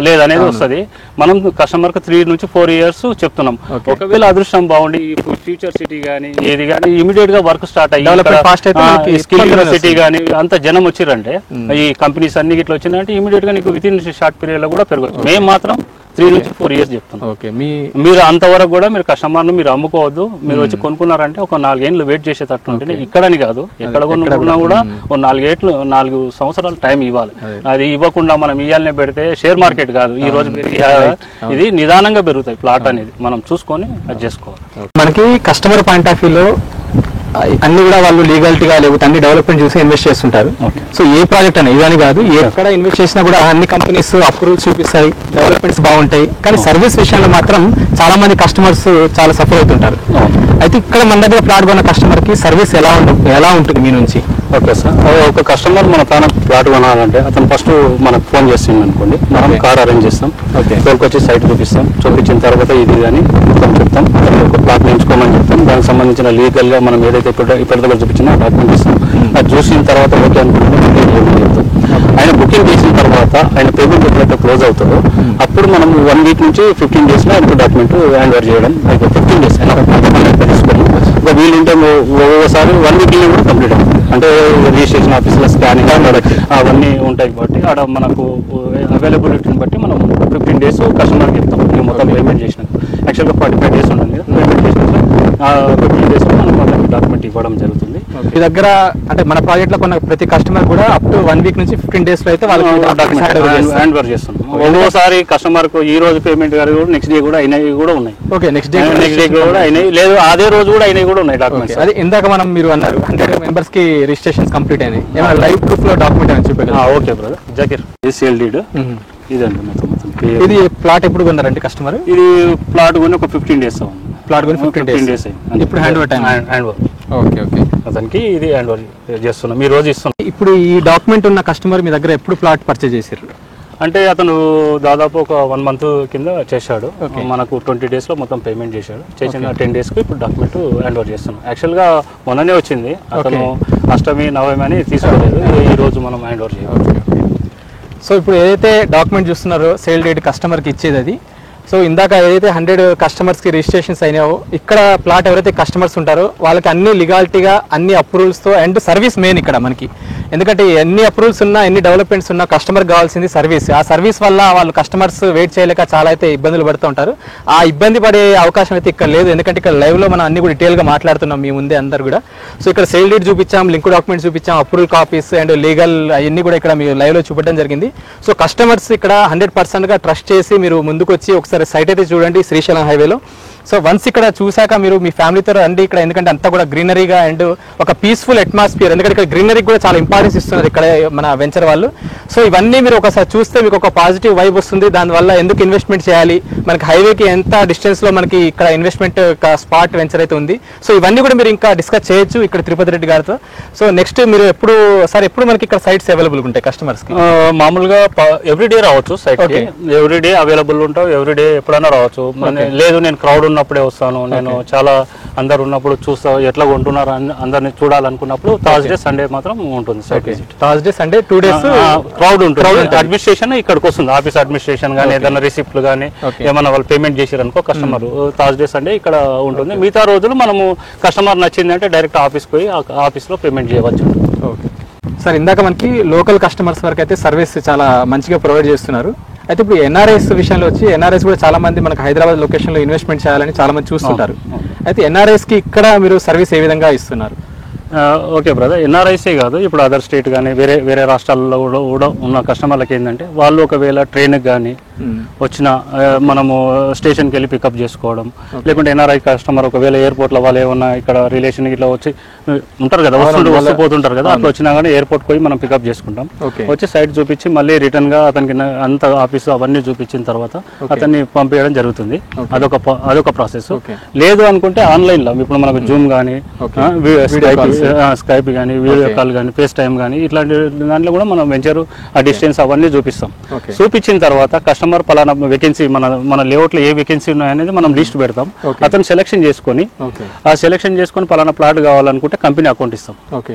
లేదనేది వస్తుంది. మనం కస్టమర్ కి 3 నుంచి 4 ఇయర్స్ చెప్తున్నాం. ఒకవేళ అదృష్టం బాగుండి ఫ్యూచర్ సిటీ గానీ ఏది గానీ ఇమీడియట్ గా వర్క్ స్టార్ట్ అయ్యి స్కిల్ సిటీ గానీ అంత జనం వచ్చిరంటే ఈ కంపెనీస్ అన్ని ఇట్లా వచ్చిందంటే ఇమీడియట్ గా నీకు విత్ ఇన్ షార్ట్ పీరియడ్ లో కూడా పెరగచ్చు. మేము మాత్రం 3 నుంచి 4 ఇయర్స్ చెప్తున్నాం. మీరు అంతవరకు కూడా మీరు కస్టమర్ ను మీరు అమ్ముకోవద్దు. మీరు వచ్చి కొనుక్కున్నారంటే ఒక 4 ఏళ్ళు వెయిట్ చేసేటట్టు ఉంటుంది. ఇక్కడని కాదు, ఎక్కడ కొనుక్కున్నా కూడా ఒక 4 సంవత్సరాలు టైం ఇవ్వాలి. అది ఇవ్వకుండా మనం ఇయ్యాలనే పెడితే షేర్ మార్కెట్ కాదు, ఈ రోజు ఇది నిదానంగా పెరుగుతాయి. ప్లాట్ అనేది మనం చూసుకొని అది చేసుకోవాలి. మనకి కస్టమర్ పాయింట్ ఆఫ్ వ్యూలో అన్ని కూడా వాళ్ళు లీగాలిటీగా లేకపోతే అన్ని డెవలప్మెంట్ చూసి ఇన్వెస్ట్ చేస్తుంటారు. సో ఏ ప్రాజెక్ట్ అయినా ఇవన్నీ కాదు, ఎక్కడ ఇన్వెస్ట్ చేసినా కూడా అన్ని కంపెనీస్ అప్రూవల్స్ చూపిస్తాయి, డెవలప్మెంట్స్ బాగుంటాయి. కానీ సర్వీస్ విషయంలో మాత్రం చాలా మంది కస్టమర్స్ చాలా సఫర్ అవుతుంటారు. అయితే ఇక్కడ మన దగ్గర ప్లాట్ కొన్న కస్టమర్ కి సర్వీస్ ఎలా ఉంటుంది మీ నుంచి? ఓకే సార్, ఒక కస్టమర్ మన ప్లాట్ కొనాలంటే అతను ఫస్ట్ మనకు ఫోన్ చేస్తుంది అనుకోండి, మనం కార్ అరేంజ్ చేస్తాం, వచ్చి సైట్ చూపిస్తాం, చూపించిన తర్వాత ఇది అని మొత్తం చెప్తాం, ఒక ప్లాట్ ఎంచుకోమని చెప్తాం. దానికి సంబంధించిన లీగల్ గా మనం ఏదైతే ఇప్పటిదాకా చూపించినా డాక్యుమెంట్ ఇస్తాం. అది చూసిన తర్వాత ఓకే అనుకుంటే చెప్తాం. ఆయన బుకింగ్ చేసిన తర్వాత ఆయన పేమెంట్ ఎప్పుడైతే క్లోజ్ అవుతుందో అప్పుడు మనం 1 వీక్ నుంచి 15 డేస్ లో ఆయనకు డాక్యుమెంట్ హ్యాండ్ ఓవర్ చేయడం అయిపోతుంది. 15 డేస్ తీసుకొని వీలుంటే ఒక్కోసారి 1 వీక్ కూడా కంప్లీట్ అవుతుంది. అంటే రిజిస్ట్రేషన్ ఆఫీస్లో స్కానింగ్ అవన్నీ ఉంటాయి కాబట్టి ఆడ మనకు అవైలబిలిటీని బట్టి మనం 15 డేస్ కస్టమర్కి చెప్తాం. మేము మొత్తం పేమెంట్ చేసినాక యాక్చువల్గా 45 డేస్ ఉంటుంది కదా, పేమెంట్ చేసినాక 15 డేస్ లో మనం వాళ్ళకి డాక్యుమెంట్ ఇవ్వడం జరుగుతుంది. మీ దగ్గర అంటే మన ప్రాజెక్ట్ లో కొన్న ప్రతి కస్టమర్ కూడా అప్ టు 1 వీక్ నుంచి 15 డేస్ లో అయితే వాళ్ళకి హ్యాండ్ ఓవర్ చేస్తున్నాం. ఒక్కోసారి కస్టమర్ కు ఈ రోజు పేమెంట్ గారు కూడా నెక్స్ట్ డే కూడా అయినవి కూడా ఉన్నాయి. ఓకే, నెక్స్ట్ డే కూడా అయినాయి, లేదు అదే రోజు కూడా అయినవి కూడా ఉన్నాయి డాక్యుమెంట్స్. అది ఇందాక మీరు అన్నారు 100 మెంబర్స్ కి రిజిస్ట్రేషన్ కంప్లీట్ అయినాయి, ఏమైనా లైవ్ ప్రూఫ్ లో డాక్యుమెంట్ అని చెప్పారు. Okay brother, Zakir sale deed ఇదండి మొత్తం. ఇది ప్లాట్ ఎప్పుడు కొన్నారండి కస్టమర్? ఇది ప్లాట్ కొని ఒక 15 డేస్ అవుతుంది. ప్లాట్ కొని 15 డేస్ ఇప్పుడు hand over time. Hand over. Okay okay, అతనికి ఇది హ్యాండ్ ఓవర్ చేస్తున్నాం, ఈ రోజు ఇస్తున్నాం. ఇప్పుడు ఈ డాక్యుమెంట్ ఉన్న కస్టమర్ మీ దగ్గర ఎప్పుడు ప్లాట్ పర్చేజ్ చేశారు? అంటే అతను దాదాపు ఒక 1 మంత్ కింద చేశాడు. మనకు 20 డేస్ లో మొత్తం పేమెంట్ చేశాడు. చేసిన 10 డేస్ కి ఇప్పుడు డాక్యుమెంట్ హ్యాండ్ ఓవర్ చేస్తున్నాం. యాక్చువల్ గా మొన్ననే వచ్చింది, అతను అష్టమి నవమి అని తీసుకోలేదు, ఈ రోజు మనం హ్యాండ్ ఓవర్ చేయాలి. సో ఇప్పుడు ఏదైతే డాక్యుమెంట్ చూస్తున్నారో సేల్ డేట్ కస్టమర్కి ఇచ్చేది అది. సో ఇందాక ఏదైతే 100 కస్టమర్స్కి రిజిస్ట్రేషన్స్ అయినాయో ఇక్కడ ప్లాట్ ఎవరైతే కస్టమర్స్ ఉంటారో వాళ్ళకి అన్ని లీగాలిటీగా అన్ని అప్రూవల్స్తో అండ్ సర్వీస్ మెయిన్ ఇక్కడ మనకి. ఎందుకంటే ఎన్ని అప్రూవల్స్ ఉన్నా ఎన్ని డెవలప్మెంట్స్ ఉన్నా కస్టమర్కి కావాల్సింది సర్వీస్. ఆ సర్వీస్ వల్ల వాళ్ళు కస్టమర్స్ వెయిట్ చేయలేక చాలా అయితే ఇబ్బందులు పడుతూ ఉంటారు. ఆ ఇబ్బంది పడే అవకాశం అయితే ఇక్కడ లేదు, ఎందుకంటే ఇక్కడ లైవ్లో మనం అన్ని కూడా డీటెయిల్గా మాట్లాడుతున్నాం మీ ముందే అందరు కూడా. సో ఇక్కడ సేల్ డీడ్ చూపించాం, లింక్ డాక్యుమెంట్స్ చూపించాం, అప్రూవల్ కాపీస్ అండ్ లీగల్ అవన్నీ కూడా ఇక్కడ మీరు లైవ్లో చూపించడం జరిగింది. సో కస్టమర్స్ ఇక్కడ 100%గా ట్రస్ట్ చేసి మీరు ముందుకు వచ్చి ఒకసారి సైట్ అయితే చూడండి శ్రీశైలం హైవేలో. సో వన్స్ ఇక్కడ చూసాక మీరు మీ ఫ్యామిలీతో రండి ఇక్కడ, ఎందుకంటే అంతా కూడా గ్రీనరీగా అండ్ ఒక పీస్ఫుల్ అట్మాస్ఫియర్, ఎందుకంటే ఇక్కడ గ్రీనరీకి కూడా చాలా ఇంపార్టెన్స్ ఇస్తున్నారు ఇక్కడ మన వెంచర్ వాళ్ళు. సో ఇవన్నీ మీరు ఒకసారి చూస్తే మీకు ఒక పాజిటివ్ వైబ్ వస్తుంది. దానివల్ల ఎందుకు ఇన్వెస్ట్మెంట్ చేయాలి, మనకి హైవేకి ఎంత డిస్టెన్స్లో మనకి ఇక్కడ ఇన్వెస్ట్మెంట్ స్పాట్ వెంచర్ అయితే ఉంది. సో ఇవన్నీ కూడా మీరు ఇంకా డిస్కస్ చేయొచ్చు ఇక్కడ తిరుపతి రెడ్డి గారితో. సో నెక్స్ట్ మీరు ఎప్పుడు మనకి ఇక్కడ సైట్స్ అవైలబుల్ ఉంటాయి కస్టమర్స్కి? మామూలుగా ఎవ్రీడే రావచ్చు సైట్, ఎవ్రీడే అవైలబుల్ ఉంటావు, ఎవ్రీడే ఎప్పుడైనా రావచ్చు. లేదు నేను క్రౌడ్ ఉన్నప్పుడే వస్తాను, నేను చాలా అందరు ఉన్నప్పుడు చూస్తా ఎట్లా కొంటున్నారు అందరిని చూడాలనుకున్నప్పుడు థర్స్డే సండే మాత్రం ఉంటుంది site visit. Thursday Sunday 2 days crowd ఉంటుంది. అడ్మినిస్ట్రేషన్ ఇక్కడికి వస్తుంది, ఆఫీస్ అడ్మినిస్ట్రేషన్ కానీ ఏదైనా రిసిప్ట్లు కానీ ఏమన్నా వాళ్ళు పేమెంట్ చేశారనుకో కస్టమర్ థర్స్డే సండే ఇక్కడ ఉంటుంది. మిగతా రోజులు మనము కస్టమర్ నచ్చిందంటే డైరెక్ట్ ఆఫీస్కి పోయి ఆఫీస్లో పేమెంట్ చేయవచ్చు. ఓకే సార్, ఇందాక మనకి లోకల్ కస్టమర్స్ వరకు అయితే సర్వీస్ చాలా మంచిగా ప్రొవైడ్ చేస్తున్నారు. అయితే ఇప్పుడు ఎన్ఆర్ఐస్ విషయంలో వచ్చి ఎన్ఆర్ఐస్ కూడా చాలా మంది మనకు హైదరాబాద్ లొకేషన్లో ఇన్వెస్ట్మెంట్ చేయాలని చాలా మంది చూస్తుంటారు. అయితే ఎన్ఆర్ఐస్కి ఇక్కడ మీరు సర్వీస్ ఏ విధంగా ఇస్తున్నారు? ఓకే బ్రదర్, ఎన్ఆర్ఐసే కాదు, ఇప్పుడు అదర్ స్టేట్ కానీ వేరే రాష్ట్రాల్లో కూడా ఉన్న కస్టమర్లకి ఏంటంటే వాళ్ళు ఒకవేళ ట్రైన్కి కానీ వచ్చిన మనము స్టేషన్కి వెళ్ళి పికప్ చేసుకోవడం, లేకుంటే ఎన్ఆర్ఐ కస్టమర్ ఒకవేళ ఎయిర్పోర్ట్లో వాళ్ళు ఏమన్నా ఇక్కడ రిలేషన్ ఇట్లా వచ్చి ఉంటారు కదా, వస్తుపోతుంటారు కదా, అట్లా వచ్చినా కానీ ఎయిర్పోర్ట్ పోయి మనం పికప్ చేసుకుంటాం. వచ్చి సైట్ చూపించి మళ్ళీ రిటర్న్ గా అతనికి అంత ఆఫీసు అవన్నీ చూపించిన తర్వాత అతన్ని పంపించడం జరుగుతుంది. అదొక ప్రాసెస్. లేదు అనుకుంటే ఆన్లైన్ లో ఇప్పుడు మనకు జూమ్ కానీ స్కైప్ కానీ వీడియో కాల్ కానీ ఫేస్ టైమ్ కానీ ఇట్లాంటి దాంట్లో కూడా మనం వెంచర్ ఆ డిస్టెన్స్ అవన్నీ చూపిస్తాం. చూపించిన తర్వాత కస్టమర్ పలానా వేకెన్సీ మన లేఅవుట్లో ఏ వేకెన్సీ ఉన్నాయనేది మనం లిస్ట్ పెడతాం. అతను సెలెక్షన్ చేసుకొని ఆ సెలెక్షన్ చేసుకొని పలానా ప్లాట్ కావాలనుకుంటే కంపెనీ అకౌంట్ ఇస్తాం.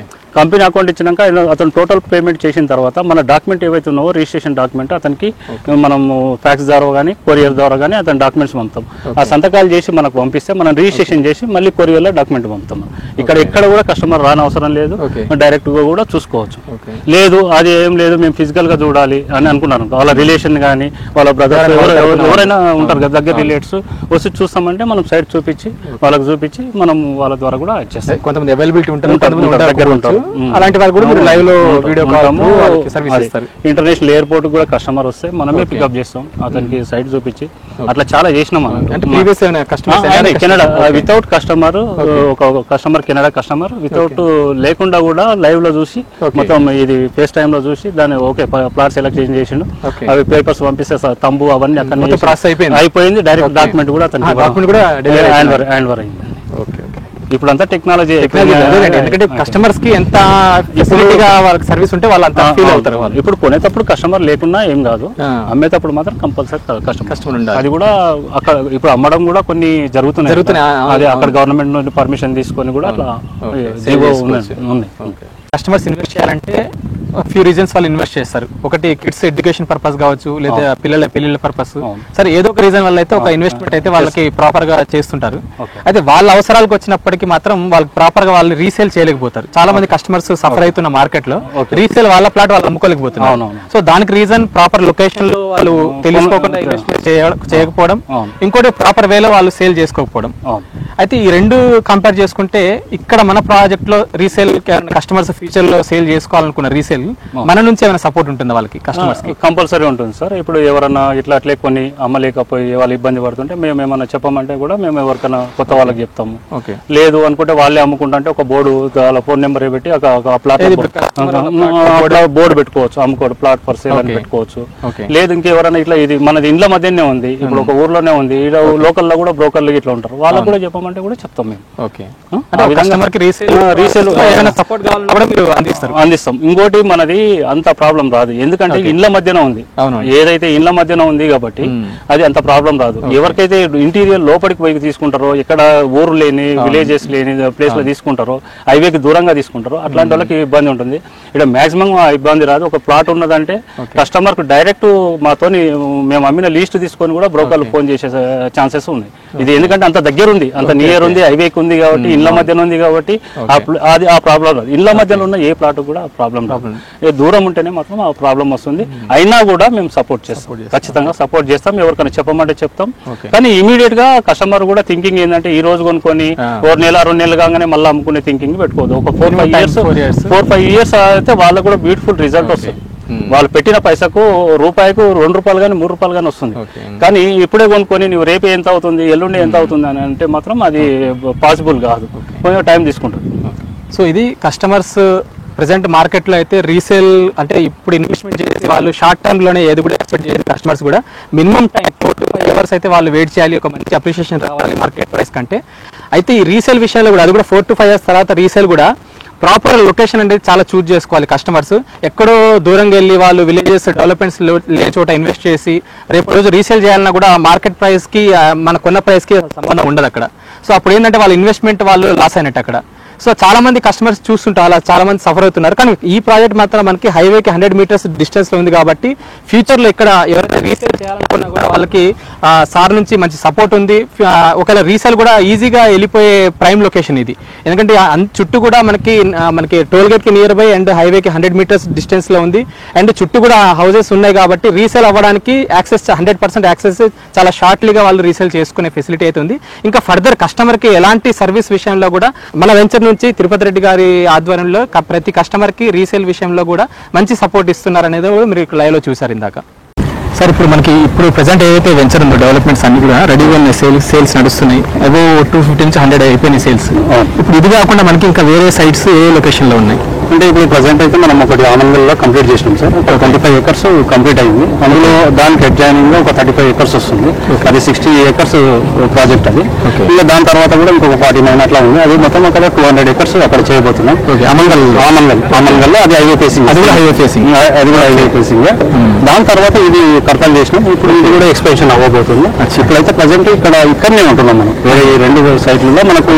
కంపెనీ అకౌంట్ ఇచ్చినాక అతను టోటల్ పేమెంట్ చేసిన తర్వాత మన డాక్యుమెంట్ ఏవైతే ఉన్నావో రిజిస్ట్రేషన్ డాక్యుమెంట్ అతనికి మనం ఫ్యాక్స్ ద్వారా కానీ కొరియర్ ద్వారా కానీ అతని డాక్యుమెంట్స్ పంపుతాం. ఆ సంతకాలు చేసి మనకు పంపిస్తే మనం రిజిస్ట్రేషన్ చేసి మళ్ళీ కొరియర్లో డాక్యుమెంట్ పంపుతాం. ఎక్కడ కూడా కస్టమర్ రాని అవసరం లేదు, డైరెక్ట్ గా కూడా చూసుకోవచ్చు. లేదు అది ఏం లేదు మేము ఫిజికల్ గా చూడాలి అని అనుకున్నారు, వాళ్ళ రిలేషన్ కానీ వాళ్ళ బ్రదర్ ఎవరైనా ఉంటారు కదా దగ్గర రిలేటివ్స్ వచ్చి చూస్తామంటే మనం సైట్ చూపించి వాళ్ళకి చూపించి మనం వాళ్ళ ద్వారా కూడా చేస్తాం. కొంతమంది అవైలబిలిటీ ఉంటారు, దగ్గర ఉంటారు. అలాంటి వాళ్ళు కూడా లైవ్ లో వీడియో కాల్ సర్వీస్ ఇస్తారు. ఇంటర్నేషనల్ ఎయిర్పోర్ట్ కూడా కస్టమర్ వస్తే మనమే పికప్ చేస్తాం, అతనికి సైట్ చూపించి అట్లా చాలా చేసినాం. కెనడా వితౌట్ కస్టమర్, ఒక కస్టమర్ కెనడా కస్టమర్ వితౌట్ లేకుండా కూడా లైవ్ లో చూసి మొత్తం ఇది ఫేస్ టైమ్ లో చూసి దాన్ని ఓకే ప్లాట్ సెలెక్షన్ చేసిండు, అవి పేపర్స్ పంపిస్తే తంబు అవన్నీ అక్కడ అయిపోయింది. డైరెక్ట్ డాక్యుమెంట్ కూడా అతనికి హ్యాండ్ ఓవర్ అయింది. ఇప్పుడు అంతా టెక్నాలజీ, ఎందుకంటే కస్టమర్స్ కి ఎంత ఫెసిలిటీగా వాళ్ళకి సర్వీస్ ఉంటే వాళ్ళు అంత ఫీల్ అవుతారు. ఇప్పుడు కొనేటప్పుడు కస్టమర్ లేకున్నా ఏం కాదు, అమ్మేటప్పుడు మాత్రం కంపల్సరీ కస్టమర్ ఉండాలి. అది కూడా అక్కడ ఇప్పుడు అమ్మడం కూడా కొన్ని జరుగుతున్నాయి. అదే అక్కడ గవర్నమెంట్ నుండి పర్మిషన్ తీసుకొని కూడా అట్లా ఉన్నాయి. కస్టమర్స్ ఇన్వెస్ట్ చేయాలంటే ఫ్యూ రీజన్స్ వాళ్ళు ఇన్వెస్ట్ చేస్తారు. ఒకటి కిడ్స్ ఎడ్యుకేషన్ పర్పస్ కావచ్చు, లేదా పిల్లల పెళ్లిళ్ళ పర్పస్, సరే ఏదో ఒక రీజన్ వల్ల అయితే ఒక ఇన్వెస్ట్మెంట్ అయితే వాళ్ళకి ప్రాపర్ గా చేస్తుంటారు. అయితే వాళ్ళ అవసరాలకు వచ్చినప్పటికీ మాత్రం వాళ్ళకి ప్రాపర్ గా వాళ్ళు రీసేల్ చేయలేకపోతారు. చాలా మంది కస్టమర్స్ సఫర్ అవుతున్న మార్కెట్ లో రీసేల్ వాళ్ళ ప్లాట్ వాళ్ళు అమ్ముకోలేకపోతున్నారు. సో దానికి రీజన్ ప్రాపర్ లొకేషన్ లో వాళ్ళు తెలుసుకోకుండా ఇన్వెస్ట్మెంట్ చేయకపోవడం, ఇంకోటి ప్రాపర్ వేలో వాళ్ళు సేల్ చేసుకోకపోవడం. అయితే ఈ రెండు కంపేర్ చేసుకుంటే ఇక్కడ మన ప్రాజెక్ట్ లో రీసేల్ కస్టమర్స్ ఫ్యూచర్ లో సేల్ చేసుకోవాలనుకున్న రీసేల్ మన నుంచి ఏమైనా సపోర్ట్ ఉంటుందా వాళ్ళకి కస్టమర్స్ కి? కంపల్సరీ ఉంటుంది సార్. ఇప్పుడు ఎవరన్నా ఇట్లా అట్లే కొన్ని అమ్మలేకపోయి వాళ్ళు ఇబ్బంది పడుతుంటే మేము ఏమన్నా చెప్పమంటే కూడా మేము ఎవరికైనా కొత్త వాళ్ళకి చెప్తాము. లేదు అనుకుంటే వాళ్ళే అమ్ముకుంటే ఒక బోర్డు వాళ్ళ ఫోన్ నెంబర్ పెట్టి ఒక ప్లాట్ బోర్డు పెట్టుకోవచ్చు, అమ్ముకోవడం ప్లాట్ ఫర్ సేల్ అని పెట్టుకోవచ్చు. లేదు ఇంకెవరైనా ఇట్లా ఇది మనది ఇండ్ల మధ్యనే ఉంది, ఇప్పుడు ఒక ఊర్లోనే ఉంది, లోకల్ లో కూడా బ్రోకర్లు ఇట్లా ఉంటారు, వాళ్ళకు కూడా చెప్పమంటే కూడా చెప్తాం మేము. అందిస్తాం. ఇంకోటి మనది అంత ప్రాబ్లం రాదు, ఎందుకంటే ఇండ్ల మధ్యన ఉంది. ఏదైతే ఇండ్ల మధ్యన ఉంది కాబట్టి అది అంత ప్రాబ్లం రాదు. ఎవరికైతే ఇంటీరియర్ లోపలికి పోయి తీసుకుంటారో, ఎక్కడ ఊరు లేని విలేజెస్ లేని ప్లేస్ లో తీసుకుంటారో, హైవేకి దూరంగా తీసుకుంటారో అట్లాంటి వాళ్ళకి ఇబ్బంది ఉంటుంది. ఇక్కడ మాక్సిమం ఇబ్బంది రాదు. ఒక ప్లాట్ ఉన్నదంటే కస్టమర్ కు డైరెక్ట్ మాతోని మేము అమ్మిన లీస్ట్ తీసుకొని కూడా బ్రోకర్లు ఫోన్ చేసే ఛాన్సెస్ ఉన్నాయి. ఇది ఎందుకంటే అంత దగ్గర ఉంది, అంత నియర్ ఉంది, హైవేకి ఉంది కాబట్టి, ఇండ్ల మధ్యన ఉంది కాబట్టి అది ఆ ప్రాబ్లం రాదు. ఇండ్ల మధ్యలో ఉన్న ఏ ప్లాట్ కూడా ప్రాబ్లం రాదు. దూరం ఉంటేనే మాత్రం ఆ ప్రాబ్లం వస్తుంది. అయినా కూడా మేము సపోర్ట్ చేస్తాం, ఖచ్చితంగా సపోర్ట్ చేస్తాం. ఎవరికైనా చెప్పమంటే చెప్తాం. కానీ ఇమీడియట్ గా కస్టమర్ కూడా థింకింగ్ ఏంటంటే ఈ రోజు కొనుక్కొని 1 నెల 2 నెలలు కాగానే మళ్ళీ అమ్ముకునే థింకింగ్ పెట్టుకోదు. ఒక 4-5 ఇయర్స్ అయితే వాళ్ళకు కూడా బ్యూటిఫుల్ రిజల్ట్ వస్తుంది. వాళ్ళు పెట్టిన పైసకు రూపాయికు 2 రూపాయలు కానీ 3 రూపాయలు కానీ వస్తుంది. కానీ ఇప్పుడే కొనుక్కొని నువ్వు రేపే ఎంత అవుతుంది, ఎల్లుండి ఎంత అవుతుంది అని అంటే మాత్రం అది పాసిబుల్ కాదు, కొంచెం టైం తీసుకుంటుంది. సో ఇది కస్టమర్స్ ప్రెసెంట్ మార్కెట్ లో అయితే రీసేల్ అంటే ఇప్పుడు ఇన్వెస్ట్మెంట్ చేసి వాళ్ళు షార్ట్ టర్మ్ లోనే ఏది కూడా ఎక్స్పెక్ట్ చేసే కస్టమర్స్ కూడా మినిమం టైం 4-5 అవర్స్ అయితే వాళ్ళు వెయిట్ చేయాలి, ఒక మంచి అప్రిషియేషన్ రావాలి మార్కెట్ ప్రైస్ కంటే. అయితే ఈ రీసేల్ విషయంలో కూడా అది కూడా 4-5 అవర్స్ తర్వాత రీసేల్ కూడా ప్రాపర్ లొకేషన్ అనేది చాలా చూజ్ చేసుకోవాలి కస్టమర్స్. ఎక్కడో దూరంగా వెళ్ళి వాళ్ళు విలేజెస్ డెవలప్మెంట్స్ లే చోట ఇన్వెస్ట్ చేసి రేపు రోజు రీసేల్ చేయాలన్నా కూడా మార్కెట్ ప్రైస్ కి మన కొన్న ప్రైస్ కి సంబంధం ఉండదు అక్కడ. సో అప్పుడు ఏంటంటే వాళ్ళ ఇన్వెస్ట్మెంట్ వాళ్ళు లాస్ అయినట్టు అక్కడ. సో చాలా మంది కస్టమర్స్ చూస్తుంటారు, అలా చాలా మంది సఫర్ అవుతున్నారు. కానీ ఈ ప్రాజెక్ట్ మాత్రం మనకి హైవేకి 100 మీటర్స్ డిస్టెన్స్ లో ఉంది కాబట్టి ఫ్యూచర్ లో ఇక్కడ ఎవరైనా రీసేల్ చేయాలనుకున్నా కూడా వాళ్ళకి సార్ నుంచి మంచి సపోర్ట్ ఉంది. ఒకవేళ రీసేల్ కూడా ఈజీగా వెళ్ళిపోయే ప్రైమ్ లొకేషన్ ఇది, ఎందుకంటే చుట్టూ కూడా మనకి టోల్ గేట్ కి నియర్ బై అండ్ హైవేకి 100 మీటర్స్ డిస్టెన్స్ లో ఉంది. అండ్ చుట్టూ కూడా హౌసెస్ ఉన్నాయి కాబట్టి రీసేల్ అవ్వడానికి యాక్సెస్ 100% యాక్సెస్ చాలా షార్ట్లీగా వాళ్ళు రీసేల్ చేసుకునే ఫెసిలిటీ అయితే ఉంది. ఇంకా ఫర్దర్ కస్టమర్ కి ఎలాంటి సర్వీస్ విషయంలో కూడా మన వెంచర్ నుంచి తిరుపతి రెడ్డి గారి ఆధ్వర్యంలో ప్రతి కస్టమర్ కి రీసేల్ విషయంలో కూడా మంచి సపోర్ట్ ఇస్తున్నారు అనేది మీరు లైవ్ లో చూసారు ఇందాక. సార్ ఇప్పుడు ప్రెసెంట్ ఏదైతే వెంచర్ ఉందో డెవలప్మెంట్స్ అన్ని కూడా రెడీగా ఉన్నాయి, సేల్స్ నడుస్తున్నాయి. అబో 250 నుంచి 100 అయిపోయినాయి సేల్స్. ఇప్పుడు ఇది కాకుండా మనకి ఇంకా వేరే సైట్స్ ఏ లొకేషన్ లో ఉన్నాయి? అంటే ఇప్పుడు ప్రజెంట్ అయితే మనం ఒకటి ఆనందంలో కంప్లీట్ చేసినాం సార్. ఒక 25 acres కంప్లీట్ అయింది. అందులో దానికి అడ్జాయినింగ్ ఒక 35 acres వస్తుంది. అది 60 acres ప్రాజెక్ట్ అది. ఇంకా దాని తర్వాత కూడా ఇంకొక 49 అట్లా ఉంది. అది మొత్తం అక్కడ 200 acres అక్కడ చేయబోతున్నాం. ఆమంగల్లో అది హైవే ఫేసింగ్, అది కూడా హైవే ఫేసింగ్. దాని తర్వాత ఇది కర్తలు చేసినాం. ఇప్పుడు ఇది కూడా ఎక్స్పెన్షన్ అవ్వబోతుంది. ఇప్పుడైతే ప్రజెంట్ ఇక్కడనే ఉంటున్నాం మనం. వేరే 2 సైట్లలో మనకు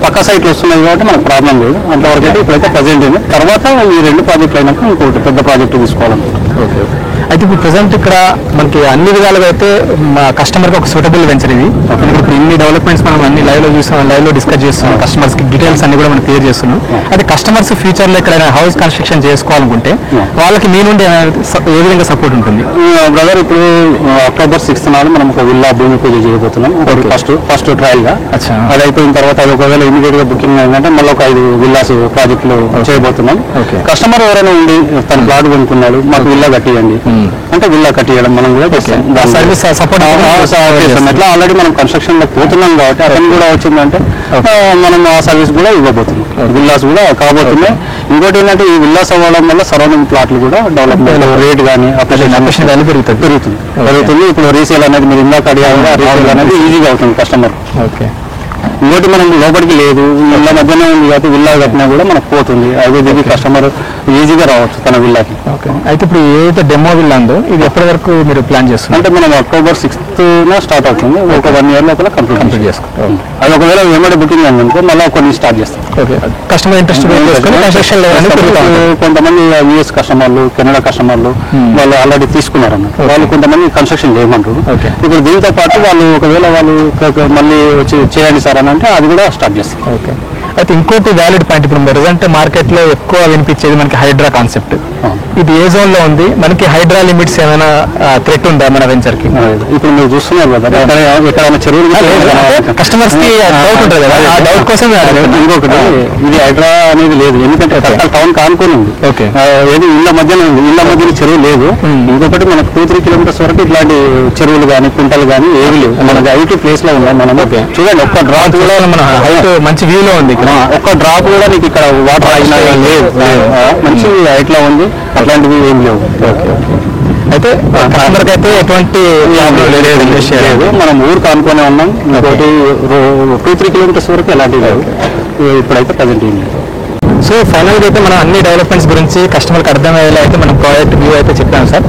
పక్క సైట్లు వస్తున్నాయి కాబట్టి మనకు ప్రాబ్లం లేదు. అంతవరకు అయితే ఇప్పుడైతే ప్రజెంట్ ఉంది. తర్వాత ఈ 2 ప్రాజెక్టులు అయినాక ఇంకోటి పెద్ద ప్రాజెక్టు తీసుకోవాలనుకుంటున్నాం. ఓకే. అయితే ఇప్పుడు ప్రెసెంట్ ఇక్కడ మనకి అన్ని విధాలుగా అయితే మా కస్టమర్కి ఒక సూటబుల్ వెంచర్ ఇది. ఇప్పుడు ఇన్ని డెవలప్మెంట్స్ మనం అన్ని లైవ్లో చూస్తున్నాం, లైవ్లో డిస్కస్ చేస్తున్నాం, కస్టమర్స్కి డీటెయిల్స్ అన్ని కూడా మనం క్లియర్ చేస్తున్నాం. అయితే కస్టమర్స్ ఫ్యూచర్లో ఎక్కడైనా హౌస్ కన్స్ట్రక్షన్ చేసుకోవాలనుకుంటే వాళ్ళకి మీ నుండి ఏ విధంగా సపోర్ట్ ఉంటుంది? బ్రదర్, ఇప్పుడు October 6th నాడు మనం ఒక విల్లా భూమి పూజ చేయబోతున్నాం. ఫస్ట్ ట్రయల్ గా అది అయిపోయిన తర్వాత అది ఒకవేళ ఇమీడియట్ గా బుకింగ్ అయిందంటే మళ్ళీ ఒక 5 విల్లాస్ ప్రాజెక్టులు చేయబోతున్నాం. కస్టమర్ ఎవరైనా ఉండి తన ప్లాట్ కొనుక్కున్నాడు, మాకు విల్లా కట్టియండి అంటే విల్లా కట్టియడం మనం కూడా సర్వీస్ సపోర్ట్ ఎట్లా ఆల్రెడీ మనం కన్స్ట్రక్షన్ లో పోతున్నాం కాబట్టి అతను కూడా వచ్చిందంటే మనం ఆ సర్వీస్ కూడా ఇవ్వబోతున్నాం. విల్లాస్ కూడా కాబోతున్నాయి. ఇంకోటి ఏంటంటే ఈ విల్లాస్ అవ్వడం వల్ల సరౌండింగ్ ప్లాట్లు కూడా డెవలప్మెంట్ రేట్ కానీ అప్లికేషన్ పెరుగుతుంది. ఇప్పుడు రీసేల్ అనేది మీరు ఇందాక అడిగా రీసేల్ అనేది ఈజీగా అవుతుంది కస్టమర్. ఓకే. ఇంకోటి మనం లోపలికి లేదు, ఇళ్ళ మధ్యనే ఉంది కాబట్టి విల్లా కట్టినా కూడా మనకు పోతుంది. అదే దిగి కస్టమర్ ఈజీగా రావచ్చు తన విల్లాకి. అయితే ఇప్పుడు ఏదైతే డెమో విల్లా ఉందో ఇది ఎప్పటి వరకు మీరు ప్లాన్ చేస్తున్నారు? అంటే మనం October 6th స్టార్ట్ అవుతుంది. ఒక 1 year లోపల కంప్లీట్ చేసుకుంటాం. అది ఒకవేళ ఏమైనా బుకింగ్ అయిందనుకో మళ్ళీ కొన్ని స్టార్ట్ చేస్తాం. కస్టమర్ ఇంట్రెస్ట్ కొంతమంది US కస్టమర్లు, కెనడా కస్టమర్లు వాళ్ళు ఆల్రెడీ తీసుకున్నారన్నమాట. వాళ్ళు కొంతమంది కన్స్ట్రక్షన్ చేయమంటారు. ఇప్పుడు దీంతో పాటు వాళ్ళు ఒకవేళ వాళ్ళు మళ్ళీ వచ్చి చేయండి సార్ అని అంటే అది కూడా స్టార్ట్ చేస్తాం. ఓకే. అయితే ఇంకోటి వ్యాలిడ్ పాయింట్, ఇప్పుడు ప్రజెంట్ మార్కెట్ లో ఎక్కువ వినిపించేది మనకి హైడ్రా కాన్సెప్ట్. ఇది ఏ జోన్ లో ఉంది? మనకి హైడ్రా లిమిట్స్ ఏమైనా థ్రెట్ ఉందా మన వెంచర్ కి? ఇప్పుడు మీరు చూస్తున్నారు కదా ఎక్కడైనా చెరువులు కస్టమర్స్ కి డౌట్ ఉంటుంది కదా, ఆ డౌట్ కోసం ఇంకొకటి ఇది హైడ్రా అనేది లేదు. ఎందుకంటే టౌన్ కానుకొని ఉంది. ఏది ఇళ్ళ మధ్యన ఉంది, ఇళ్ళ మధ్యన చెరువు లేదు. ఇంకొకటి మనకు 2-3 kilometers వరకు ఇట్లాంటి చెరువులు కానీ కుంటలు కానీ ఏవి లేవు. మనకి ఐటీ ప్లేస్ లో ఉన్నాయి. మనం చూడండి ఒక్క డ్రాప్ కూడా మన హైట్ మంచి వ్యూ లో ఉంది. ఒక్క డ్రాప్ కూడా నీకు ఇక్కడ వాటర్ అయినా లేదు, మంచి హైట్ లో ఉంది. అట్లాంటివి ఏం లేవు. అయితే కస్టమర్కి అయితే ఎటువంటి లేదు. మనం ఊరు కానుకొని ఉన్నాం. ఇంకోటి 2-3 kilometers వరకు ఎలాంటివి లేవు. ఇప్పుడైతే ప్రజెంట్ ఏం లేదు. సో ఫైనల్గా అయితే మనం అన్ని డెవలప్మెంట్స్ గురించి కస్టమర్కి అర్థమయ్యేలా అయితే మనం ప్రాజెక్ట్ వ్యూ అయితే చెప్పాము సార్.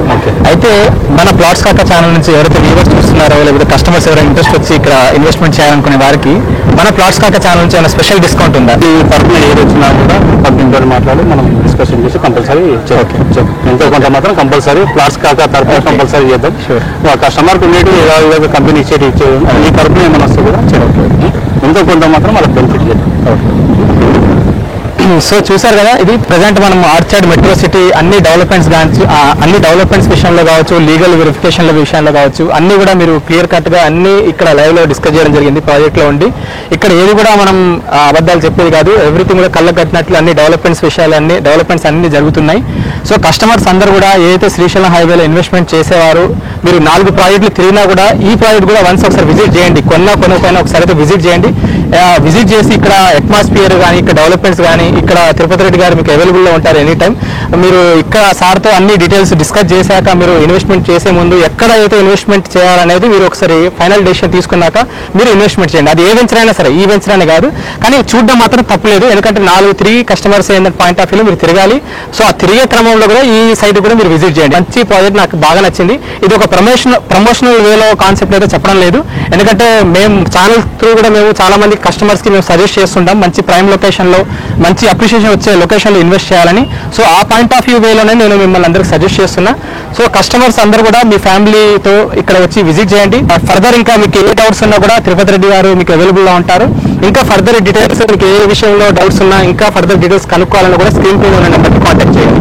అయితే మన ప్లాట్స్ కాక ఛానల్ నుంచి ఎవరైతే వ్యూవర్స్ చూస్తున్నారో లేకపోతే కస్టమర్స్ ఎవరైనా ఇంట్రెస్ట్ వచ్చి ఇక్కడ ఇన్వెస్ట్మెంట్ చేయాలనుకునే వారికి మన ప్లాట్స్ కాక ఛానల్ నుంచి ఏమైనా స్పెషల్ డిస్కౌంట్ ఉందా? ఈ తరఫున ఏది వచ్చినా కూడా పబ్లిక్ మాట్లాడి మనం డిస్కషన్ చేసి కంపల్సరీ ఎంతో కొంత మాత్రం కంపల్సరీ ప్లాట్స్ కాక తరఫున కంపల్సరీ చేద్దాం. కస్టమర్కి ఉండేది ఏదో కంపెనీ ఇచ్చేది ఈ తరఫున ఏమైనా వస్తే కూడా ఎంతో కొంత మాత్రం వాళ్ళకి బెనిఫిట్ చేద్దాం. సో చూసారు కదా, ఇది ప్రజెంట్ మనం ఆర్చర్డ్ మెట్రో సిటీ అన్ని డెవలప్మెంట్స్ విషయంలో కావచ్చు, లీగల్ వెరిఫికేషన్ల విషయంలో కావచ్చు, అన్ని కూడా మీరు క్లియర్ కట్గా అన్ని ఇక్కడ లైవ్లో డిస్కస్ చేయడం జరిగింది ప్రాజెక్ట్లో ఉండి. ఇక్కడ ఏది కూడా మనం అబద్ధాలు చెప్పేది కాదు, ఎవ్రీథింగ్ కూడా కళ్ళకు కట్టినట్లు అన్ని డెవలప్మెంట్స్ అన్ని జరుగుతున్నాయి. సో కస్టమర్స్ అందరూ కూడా ఏదైతే శ్రీశైలం హైవేలో ఇన్వెస్ట్మెంట్ చేసేవారు, మీరు 4 ప్రాజెక్టులు తిరిగినా కూడా ఈ ప్రాజెక్ట్ కూడా వన్స్ ఒకసారి విజిట్ చేయండి. కొనకపోయినా ఒకసారి అయితే విజిట్ చేయండి. విజిట్ చేసి ఇక్కడ అట్మాస్ఫియర్ కానీ, ఇక్కడ డెవలప్మెంట్స్ కానీ, ఇక్కడ తిరుపతి రెడ్డి గారు మీకు అవైలబుల్లో ఉంటారు ఎనీ టైం. మీరు ఇక్కడ సార్తో అన్ని డీటెయిల్స్ డిస్కస్ చేశాక మీరు ఇన్వెస్ట్మెంట్ చేసే ముందు ఎక్కడ అయితే ఇన్వెస్ట్మెంట్ చేయాలనేది మీరు ఒకసారి ఫైనల్ డెసిషన్ తీసుకున్నాక మీరు ఇన్వెస్ట్మెంట్ చేయండి. అది ఏ వెంచర్ అయినా సరే, ఈ వెంచర్ అనే కాదు, కానీ చూడడం మాత్రం తప్పలేదు. ఎందుకంటే 4 కస్టమర్స్ ఏంటంటే పాయింట్ ఆఫ్ వ్యూలో మీరు తిరగాలి. సో ఆ తిరిగే క్రమంలో కూడా ఈ సైట్ కూడా మీరు విజిట్ చేయండి. మంచి ప్రాజెక్ట్ నాకు బాగా నచ్చింది. ఇది ఒక ప్రమోషనల్ వేలో కాన్సెప్ట్ అయితే చెప్పడం లేదు. ఎందుకంటే మేము ఛానల్ త్రూ కూడా మేము చాలా మంది కస్టమర్స్కి మేము సజెస్ట్ చేస్తుంటాం మంచి ప్రైమ్ లొకేషన్లో, మంచి అప్రిషియేషన్ వచ్చే లొకేషన్లో ఇన్వెస్ట్ చేయాలని. సో ఆ పాయింట్ ఆఫ్ వ్యూ వేలోనే నేను మిమ్మల్ని అందరికి సజెస్ట్ చేస్తున్నా. సో కస్టమర్స్ అందరూ కూడా మీ ఫ్యామిలీతో ఇక్కడ వచ్చి విజిట్ చేయండి. ఫర్దర్ ఇంకా మీకు ఏ డౌట్స్ ఉన్నా కూడా తిరుపతి రెడ్డి గారు మీకు అవైలబుల్లో ఉంటారు. ఇంకా ఫర్దర్ డీటెయిల్స్ మీకు ఏ విషయంలో డౌట్స్ ఉన్నా, ఇంకా ఫర్దర్ డీటెయిల్స్ కనుక్కోవాలన్నా కూడా స్క్రీన్ పై ఉన్న నెంబర్కి కాంటాక్ట్ చేయండి.